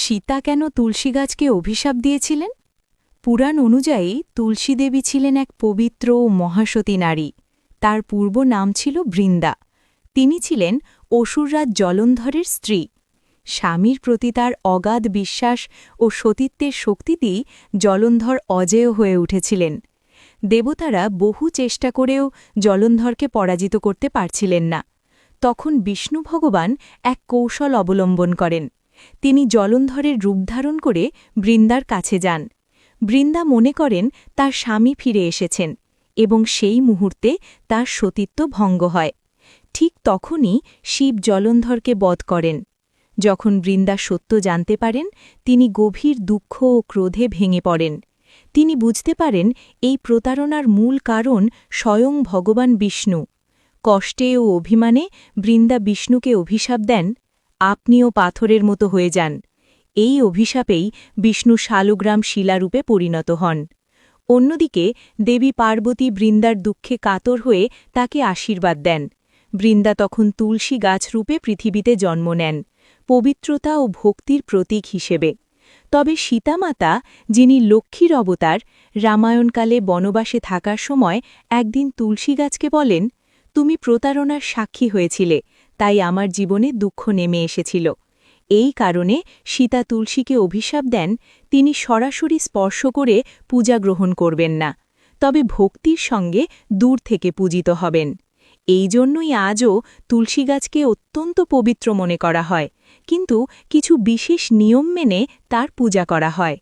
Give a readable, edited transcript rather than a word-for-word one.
সীতা কেন তুলসী গাছকে অভিশাপ দিয়েছিলেন? পুরাণ অনুযায়ী তুলসী দেবী ছিলেন এক পবিত্র ও মহাসতী নারী। তার পূর্ব নাম ছিল বৃন্দা। তিনি ছিলেন অসুররাজ জলন্ধরের স্ত্রী। স্বামীর প্রতি তার অগাধ বিশ্বাস ও সতীত্বের শক্তিতেই জলন্ধর অজেয় হয়ে উঠেছিলেন। দেবতারা বহু চেষ্টা করেও জলন্ধরকে পরাজিত করতে পারছিলেন না। তখন বিষ্ণু ভগবান এক কৌশল অবলম্বন করেন। তিনি জলন্ধরের রূপ ধারণ করে বৃন্দার কাছে যান। বৃন্দা মনে করেন তার স্বামী ফিরে এসেছেন এবং সেই মুহূর্তে তার সতীত্ব ভঙ্গ হয়। ঠিক তখনই শিব জলন্ধরকে বধ করেন। যখন বৃন্দা সত্য জানতে পারেন, তিনি গভীর দুঃখ ও ক্রোধে ভেঙে পড়েন। তিনি বুঝতে পারেন এই প্রতারণার মূল কারণ স্বয়ং ভগবান বিষ্ণু। কষ্টে ও অভিমানে বৃন্দা বিষ্ণুকে অভিশাপ দেন, আপনিও পাথরের মতো হয়ে যান। এই অভিশাপেই বিষ্ণু শালগ্রাম শিলারূপে পরিণত হন। অন্যদিকে দেবী পার্বতী বৃন্দার দুঃখে কাতর হয়ে তাকে আশীর্বাদ দেন। বৃন্দা তখন তুলসী গাছরূপে পৃথিবীতে জন্ম নেন, পবিত্রতা ও ভক্তির প্রতীক হিসেবে। তবে সীতামাতা, যিনি লক্ষ্মীর অবতার, রামায়ণকালে বনবাসে থাকার সময় একদিন তুলসী গাছকে বলেন, তুমি প্রতারণার সাক্ষী হয়েছিলে, তাই আমার জীবনে দুঃখ নেমে এসেছিল। এই কারণে সীতা তুলসীকে অভিশাপ দেন, তিনি সরাসরি স্পর্শ করে পূজা গ্রহণ করবেন না, তবে ভক্তির সঙ্গে দূর থেকে পূজিত হবেন। এই জন্যই আজও তুলসী গাছকে অত্যন্ত পবিত্র মনে করা হয়, কিন্তু কিছু বিশেষ নিয়ম মেনে তার পূজা করা হয়।